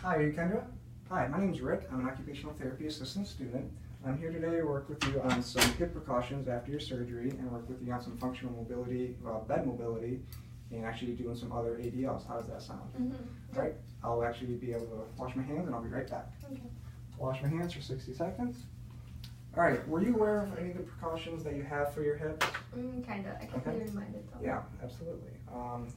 Hi, are you Kendra? Hi, my name is Rick. I'm an occupational therapy assistant student. I'm here today to work with you on some hip precautions after your surgery and work with you on some functional mobility, bed mobility, and actually doing some other ADLs. How does that sound? Mm-hmm. All right, I'll actually be able to wash my hands and I'll be right back. Okay. Wash my hands for 60 seconds. All right, were you aware of any of the precautions that you have for your hips? Kinda. I can be reminded though. Yeah, absolutely.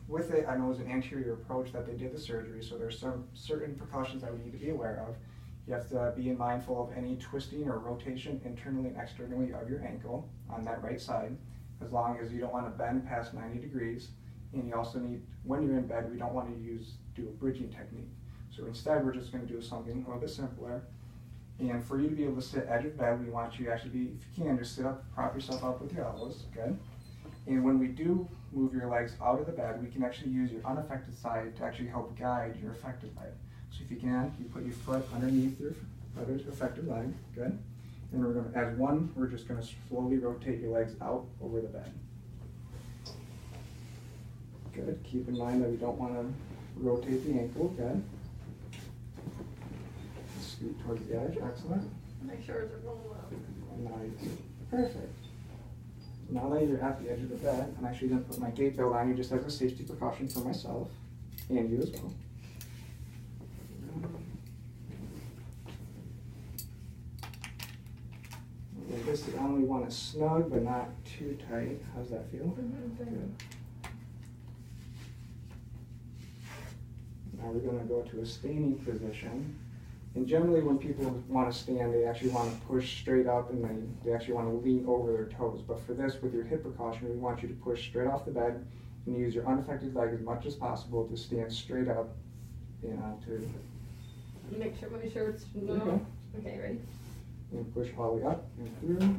With it, I know it was an anterior approach that they did the surgery, so there's some certain precautions that we need to be aware of. You have to be mindful of any twisting or rotation internally and externally of your ankle on that right side, as long as you don't want to bend past 90 degrees. And you also need, when you're in bed, we don't want to do a bridging technique. So instead, we're just going to do something a little bit simpler. And for you to be able to sit edge of bed, we want you to actually be, if you can, just sit up, prop yourself up with your elbows, good? And when we do move your legs out of the bed, we can actually use your unaffected side to actually help guide your affected leg. So if you can, you put your foot underneath your other affected leg, good? And we're going to, as one, we're just going to slowly rotate your legs out over the bed. Good, keep in mind that we don't want to rotate the ankle, good? Scoot towards the edge, excellent. My shoulders are going up. Nice, perfect. Now that you're at the edge of the bed, I'm actually going to put my gait belt on you just as a safety precaution for myself and you as well. Like this, I only want to snug but not too tight. How's that feel? Good. Now we're going to go to a standing position. And generally when people want to stand, they actually want to push straight up and then they actually want to lean over their toes. But for this, with your hip precaution, we want you to push straight off the bed and use your unaffected leg as much as possible to stand straight up and onto. Make sure my shirt's no. Okay, ready? And push all the way up and through.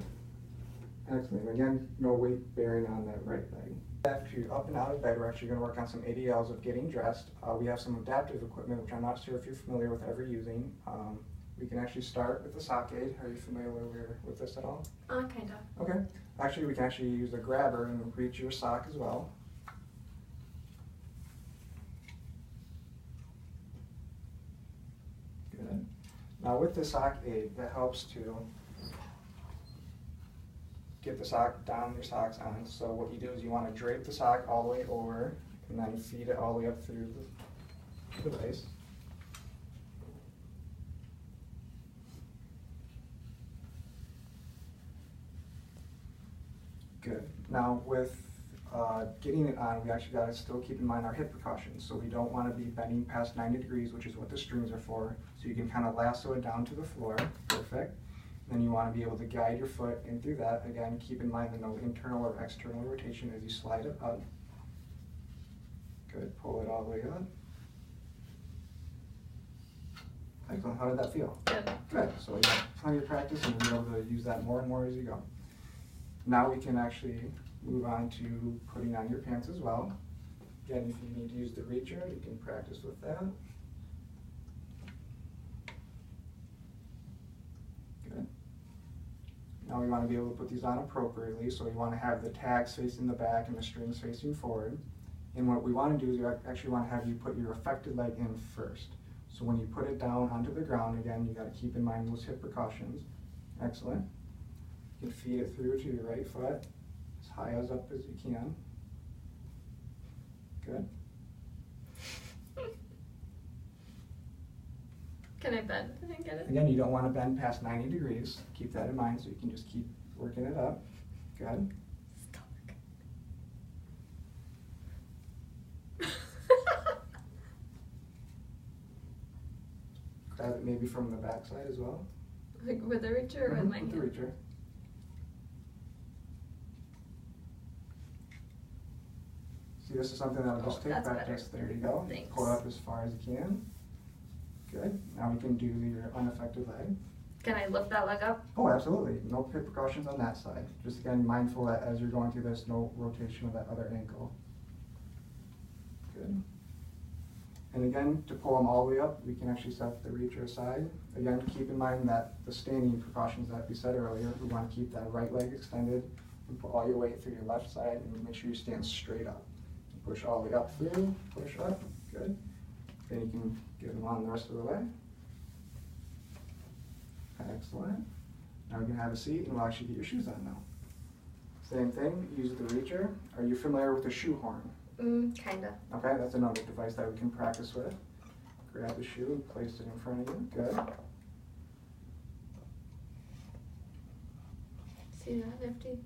Excellent. Again, no weight bearing on that right leg. After you're up and out of bed, we're actually going to work on some ADLs of getting dressed. We have some adaptive equipment, which I'm not sure if you're familiar with ever using. We can actually start with the sock aid. Are you familiar with this at all? Kinda. Okay. Actually, we can actually use a grabber and reach your sock as well. Good. Now with the sock aid, that helps to get the sock down, your socks on. So what you do is you want to drape the sock all the way over and then feed it all the way up through the base. Good. Now with getting it on, we actually got to still keep in mind our hip precautions. So we don't want to be bending past 90 degrees, which is what the strings are for. So you can kind of lasso it down to the floor. Perfect. Then you want to be able to guide your foot in through that. Again, keep in mind the no internal or external rotation as you slide it up. Good, pull it all the way up. Excellent, how did that feel? Good. Good, so you have plenty of practice and you'll be able to use that more and more as you go. Now we can actually move on to putting on your pants as well. Again, if you need to use the reacher, you can practice with that. Now we want to be able to put these on appropriately, so we want to have the tags facing the back and the strings facing forward. And what we want to do is we actually want to have you put your affected leg in first. So when you put it down onto the ground, again, you got to keep in mind those hip precautions. Excellent. You can feed it through to your right foot, as high as up as you can. Good. Can I bend and get it? Again, you don't want to bend past 90 degrees. Keep that in mind so you can just keep working it up. Good. Grab it maybe from the back side as well. Like with the reacher or with my hand? With the reacher. See, this is something that will just take practice. Better. There you go. Thanks. Pull it up as far as you can. Good. Now we can do your unaffected leg. Can I lift that leg up? Oh, absolutely. No hip precautions on that side. Just again, mindful that as you're going through this, no rotation of that other ankle. Good. And again, to pull them all the way up, we can actually set the reacher aside. Again, keep in mind that the standing precautions that we said earlier, we want to keep that right leg extended and put all your weight through your left side and make sure you stand straight up. Push all the way up through, push up, good. Then you can get them on the rest of the way. Excellent. Now we can have a seat and we'll actually get your shoes on now. Same thing, use the reacher. Are you familiar with the shoe horn? Kinda. Okay, that's another device that we can practice with. Grab the shoe, place it in front of you. Good. See that, Nifty?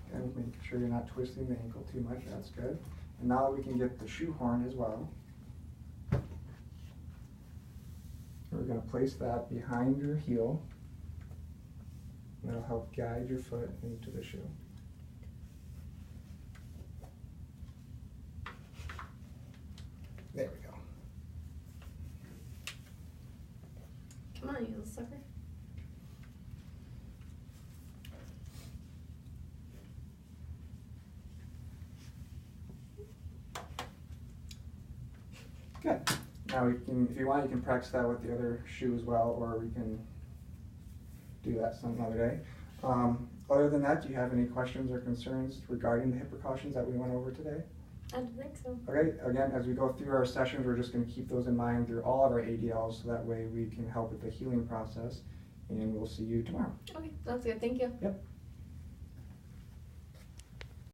Okay, making sure you're not twisting the ankle too much, that's good. And now we can get the shoe horn as well. We're going to place that behind your heel. That'll help guide your foot into the shoe. There we go. Come on, you little sucker. Good. Now we can, if you want, you can practice that with the other shoe as well, or we can do that some other day. Other than that, do you have any questions or concerns regarding the hip precautions that we went over today? I don't think so. Okay, again, as we go through our sessions, we're just going to keep those in mind through all of our ADLs, so that way we can help with the healing process, and we'll see you tomorrow. Okay, that's good. Thank you. Yep.